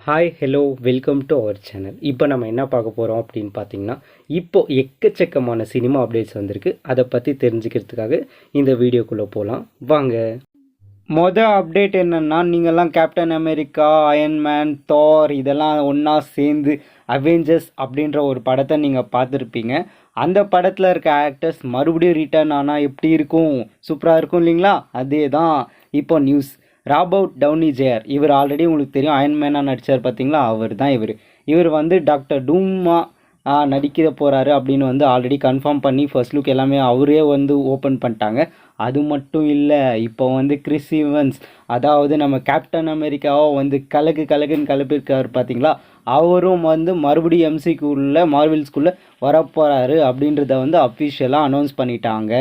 Hi hello welcome to our channel. இப்போ நம்ம என்ன பார்க்க போகிறோம் அப்படின்னு பார்த்தீங்கன்னா, இப்போது எக்கச்சக்கமான சினிமா அப்டேட்ஸ் வந்திருக்கு. அதை பற்றி தெரிஞ்சுக்கிறதுக்காக இந்த வீடியோக்குள்ளே போகலாம் வாங்க. மொதல் அப்டேட் என்னென்னா, நீங்கள்லாம் கேப்டன் அமெரிக்கா, அயன்மேன், தார் இதெல்லாம் ஒன்றா சேர்ந்து அவெஞ்சர்ஸ் அப்படின்ற ஒரு படத்தை நீங்கள் பார்த்துருப்பீங்க. அந்த படத்தில் இருக்க ஆக்டர்ஸ் மறுபடியும் ரிட்டர்ன் ஆனால் எப்படி இருக்கும்? சூப்பராக இருக்கும் இல்லைங்களா? அதே தான் இப்போ நியூஸ். ராபர்ட் டவுனி ஜேஆர் இவர் ஆல்ரெடி உங்களுக்கு தெரியும், அயன்மேனாக நடித்தார் பார்த்தீங்களா, அவர் தான் இவர் வந்து டாக்டர் டூமா நடிக்கிற போகிறாரு அப்படின்னு வந்து ஆல்ரெடி கன்ஃபார்ம் பண்ணி ஃபர்ஸ்ட் லுக் எல்லாமே அவரே வந்து ஓப்பன் பண்ணிட்டாங்க. அது மட்டும் இல்லை, இப்போ வந்து கிறிஸ் ஈவன்ஸ், அதாவது நம்ம கேப்டன் அமெரிக்காவோ வந்து கலக்குன்னு கலப்பிருக்காரு பார்த்தீங்களா, அவரும் வந்து மறுபடியும் எம்சிக்குள்ளே மார்வெல் ஸ்கூலில் வரப்போகிறாரு அப்படின்றத வந்து அஃபிஷியலாக அனௌன்ஸ் பண்ணிட்டாங்க.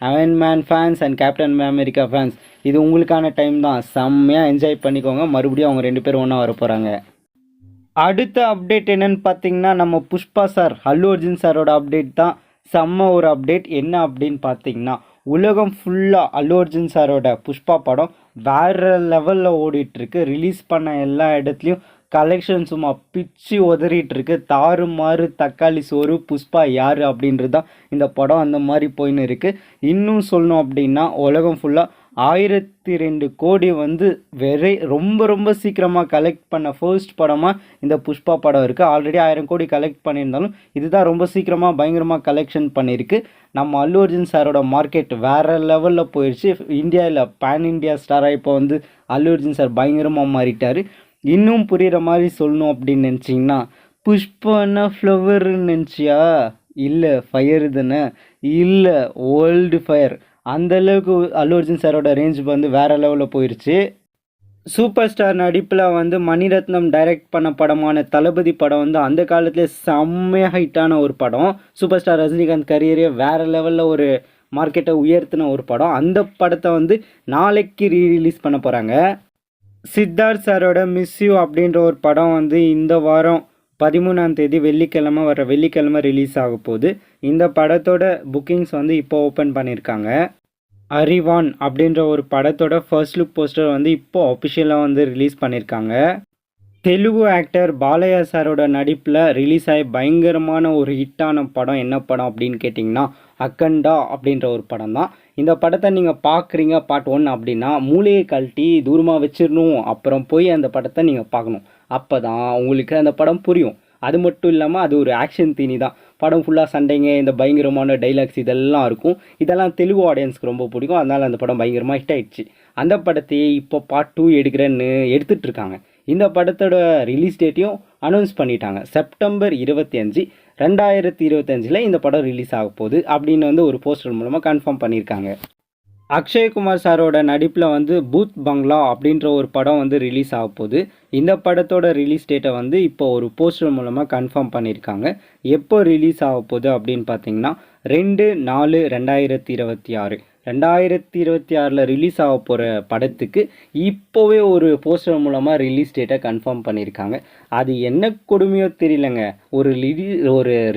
Iron Man fans and captain America fans, இது உங்களுக்கான டைம் தான், செம்மையாக என்ஜாய் பண்ணிக்கோங்க. மறுபடியும் அவங்க 2 பேரும் ஒன்றா வர போகிறாங்க. அடுத்த அப்டேட் என்னன்னு பார்த்தீங்கன்னா, நம்ம புஷ்பா சார் அல்லு அர்ஜுன் சாரோட அப்டேட் தான். செம்ம ஒரு அப்டேட். என்ன அப்படின்னு பார்த்தீங்கன்னா, உலகம் ஃபுல்லாக அல்லு அர்ஜுன் சாரோட புஷ்பா படம் வேறு லெவலில் ஓடிட்டுருக்கு. ரிலீஸ் பண்ண எல்லா இடத்துலையும் கலெக்ஷன் சும்மா பிச்சு உதறிட்டுருக்கு. தாறுமாறு தக்காளி சோறு புஷ்பா யார் அப்படின்றது தான் இந்த படம் அந்த மாதிரி போயின்னு இருக்குது. இன்னும் சொல்லணும் அப்படின்னா, உலகம் ஃபுல்லாக 1002 கோடி வந்து ரொம்ப சீக்கிரமாக கலெக்ட் பண்ண ஃபர்ஸ்ட் படமாக இந்த புஷ்பா படம் இருக்குது. ஆல்ரெடி 1000 கோடி கலெக்ட் பண்ணியிருந்தாலும் இதுதான் ரொம்ப சீக்கிரமாக பயங்கரமாக கலெக்ஷன் பண்ணியிருக்கு. நம்ம அல்லு அர்ஜுன் சாரோட மார்க்கெட் வேறு லெவலில் போயிடுச்சு. இந்தியாவில் பேன் இண்டியா ஸ்டாராக இப்போ வந்து அல்லு அர்ஜுன் சார் பயங்கரமாக மாறிட்டார். இன்னும் புரிகிற மாதிரி சொல்லணும் அப்படின்னு நினச்சிங்கன்னா, புஷ்பானா ஃப்ளவர்னு நினச்சியா? இல்லை, ஃபயர் தானே? இல்லை, வேர்ல்டு ஃபயர். அந்தளவுக்கு அல்லு அர்ஜுன் சாரோட ரேஞ்ச் வந்து வேறு லெவலில் போயிடுச்சு. சூப்பர் ஸ்டார் நடிப்பில் வந்து மணிரத்னம் டைரக்ட் பண்ண படமான தளபதி படம் வந்து அந்த காலத்திலே செம்மையாக ஹைட்டான ஒரு படம். சூப்பர் ஸ்டார் ரஜினிகாந்த் கரியரே வேறு லெவலில் ஒரு மார்க்கெட்டை உயர்த்தின ஒரு படம். அந்த படத்தை வந்து நாளைக்கு ரீரிலீஸ் பண்ண போகிறாங்க. சித்தார்த் சாரோட மிஸ் யூ அப்படின்ற ஒரு படம் வந்து இந்த வாரம் 13ஆம் தேதி வெள்ளிக்கிழமை ரிலீஸ் ஆக போகுது. இந்த படத்தோட புக்கிங்ஸ் வந்து இப்போ ஓப்பன் பண்ணியிருக்காங்க. அறிவான் அப்படின்ற ஒரு படத்தோட ஃபர்ஸ்ட் லுக் போஸ்டர் வந்து இப்போ அஃபிஷியலாக வந்து ரிலீஸ் பண்ணியிருக்காங்க. தெலுங்கு ஆக்டர் பாலையா சாரோட நடிப்பில் ரிலீஸ் ஆகி பயங்கரமான ஒரு ஹிட்டான படம் என்ன படம் அப்படின்னு கேட்டிங்கன்னா, அக்கண்டா அப்படின்ற ஒரு படம் தான். இந்த படத்தை நீங்கள் பார்க்குறீங்க பார்ட் 1 அப்படின்னா, மூளையை கழட்டி தூரமாக வச்சிடணும், அப்புறம் போய் அந்த படத்தை நீங்கள் பார்க்கணும். அப்போ தான் உங்களுக்கு அந்த படம் புரியும். அது மட்டும் இல்லாமல் அது ஒரு ஆக்ஷன் தீனி தான். படம் ஃபுல்லாக சண்டைங்க, இந்த பயங்கரமான டைலாக்ஸ் இதெல்லாம் இருக்கும். இதெல்லாம் தெலுங்கு ஆடியன்ஸ்க்கு ரொம்ப பிடிக்கும். அதனால் அந்த படம் பயங்கரமாக ஹிட் ஆகிடுச்சு. அந்த படத்தையே இப்போ பார்ட் 2 எடுக்கிறேன்னு எடுத்துகிட்ருக்காங்க. இந்த படத்தோட ரிலீஸ் டேட்டையும் அனௌன்ஸ் பண்ணிட்டாங்க. செப்டம்பர் 25, 2025 இந்த படம் ரிலீஸ் ஆக போகுது அப்படின்னு வந்து ஒரு போஸ்டர் மூலமாக கன்ஃபார்ம் பண்ணியிருக்காங்க. அக்ஷய்குமார் சாரோட நடிப்பில் வந்து பூத் பங்களா அப்படின்ற ஒரு படம் வந்து ரிலீஸ் ஆக போகுது. இந்த படத்தோட ரிலீஸ் டேட்டை வந்து இப்போ ஒரு போஸ்டர் மூலமாக கன்ஃபார்ம் பண்ணியிருக்காங்க. எப்போ ரிலீஸ் ஆக போகுது அப்படின்னு பார்த்தீங்கன்னா, 2/4/2026 2026 ரிலீஸ் ஆக போகிற படத்துக்கு இப்போவே ஒரு போஸ்டர் மூலமாக ரிலீஸ் டேட்டை கன்ஃபார்ம் பண்ணியிருக்காங்க. அது என்ன கொடுமையோ தெரியலங்க. ஒரு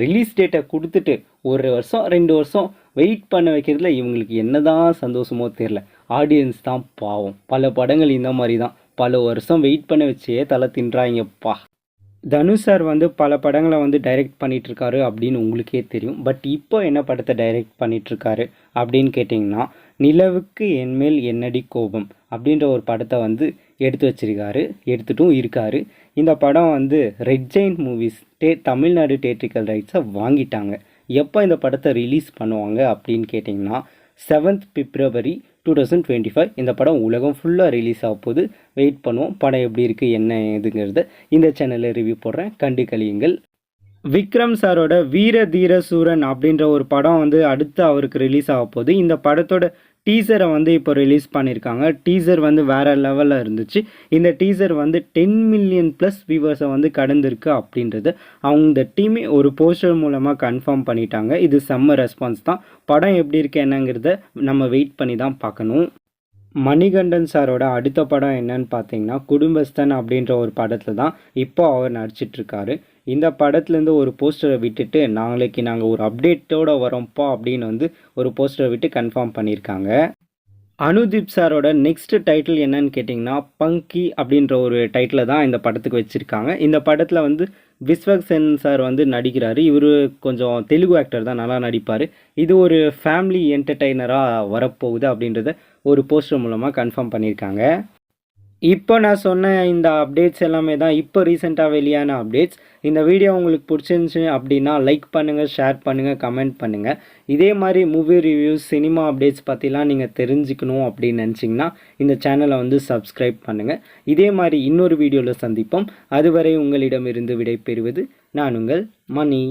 ரிலீஸ் டேட்டை கொடுத்துட்டு 1 வருஷம் 2 வருஷம் வெயிட் பண்ண வைக்கிறதுல இவங்களுக்கு என்னதான் சந்தோஷமோ தெரியல. ஆடியன்ஸ் தான் பாவம். பல படங்கள் இந்த மாதிரி தான், பல வருஷம் வெயிட் பண்ண வச்சே தலை தின்றாங்கப்பா. தனுஷ் சார் வந்து பல படங்களை வந்து டைரக்ட் பண்ணிகிட்ருக்காரு அப்படின்னு உங்களுக்கே தெரியும். பட் இப்போ என்ன படத்தை டைரக்ட் பண்ணிகிட்ருக்காரு அப்படின்னு கேட்டிங்கன்னா, நிலவுக்கு என்மேல் என்னடி கோபம் அப்படின்ற ஒரு படத்தை வந்து எடுத்துட்டும் இருக்காரு. இந்த படம் வந்து ரெட் ஜெயிண்ட் மூவிஸ் தமிழ்நாடு தியேட்ரிக்கல் ரைட்ஸை வாங்கிட்டாங்க. எப்போ இந்த படத்தை ரிலீஸ் பண்ணுவாங்க அப்படின்னு கேட்டிங்கன்னா, 7th February 2025 இந்த படம் உலகம் ஃபுல்லாக ரிலீஸ் ஆக போகுது. வெயிட் பண்ணுவோம். படம் எப்படி இருக்குது என்ன ஏதுங்கிறத இந்த சேனலில் ரிவ்யூ போடுறேன், கண்டு கழியுங்கள். விக்ரம் சாரோட வீர தீர சூரன் அப்படின்ற ஒரு படம் வந்து அடுத்து அவருக்கு ரிலீஸ் ஆக போகுது. இந்த படத்தோட டீசரை வந்து இப்போ ரிலீஸ் பண்ணியிருக்காங்க. டீசர் வந்து வேறு லெவலில் இருந்துச்சு. இந்த டீசர் வந்து 10 மில்லியன் ப்ளஸ் வியூவர்ஸை வந்து கடந்திருக்கு அப்படின்றது அவங்க டீமே ஒரு போஸ்டர் மூலமாக கன்ஃபார்ம் பண்ணிட்டாங்க. இது செம்ம ரெஸ்பான்ஸ் தான். படம் எப்படி இருக்கு என்னங்கிறத நம்ம வெயிட் பண்ணி தான் பார்க்கணும். மணிகண்டன் சாரோட அடுத்த படம் என்னன்னு பார்த்தீங்கன்னா, குடும்பஸ்தன் அப்படின்ற ஒரு படத்தில் தான் இப்போ அவர் நடிச்சிட்ருக்காரு. இந்த படத்துலேருந்து ஒரு போஸ்டரை விட்டுட்டு நாங்கள் ஒரு அப்டேட்டோடு வரோம்ப்பா அப்படின்னு வந்து ஒரு போஸ்டரை விட்டு கன்ஃபார்ம் பண்ணியிருக்காங்க. அனுதீப் சாரோட நெக்ஸ்ட் டைட்டில் என்னன்னு கேட்டிங்கன்னா பங்கி அப்படின்ற ஒரு டைட்டில் தான் இந்த படத்துக்கு வச்சுருக்காங்க. இந்த படத்தில் வந்து விஸ்வக்சேன் சார் வந்து நடிக்கிறாரு. இவர் கொஞ்சம் தெலுங்கு ஆக்டர் தான், நல்லா நடிப்பார். இது ஒரு ஃபேமிலி என்டர்டெய்னராக வரப்போகுது அப்படின்றத ஒரு போஸ்டர் மூலமாக கன்ஃபார்ம் பண்ணியிருக்காங்க. இப்போ நான் சொன்ன இந்த அப்டேட்ஸ் எல்லாமே தான் இப்போ ரீசெண்டாக வெளியான அப்டேட்ஸ். இந்த வீடியோ உங்களுக்கு பிடிச்சிருந்துச்சி அப்படின்னா லைக் பண்ணுங்கள், ஷேர் பண்ணுங்கள், கமெண்ட் பண்ணுங்கள். இதே மாதிரி மூவி ரிவ்யூஸ், சினிமா அப்டேட்ஸ் பற்றிலாம் நீங்கள் தெரிஞ்சுக்கணும் அப்படின்னு நினச்சிங்கன்னா இந்த சேனலை வந்து சப்ஸ்கிரைப் பண்ணுங்கள். இதே மாதிரி இன்னொரு வீடியோவில் சந்திப்போம். அதுவரை உங்களிடமிருந்து விடை பெறுவது நான் உங்கள் மணி.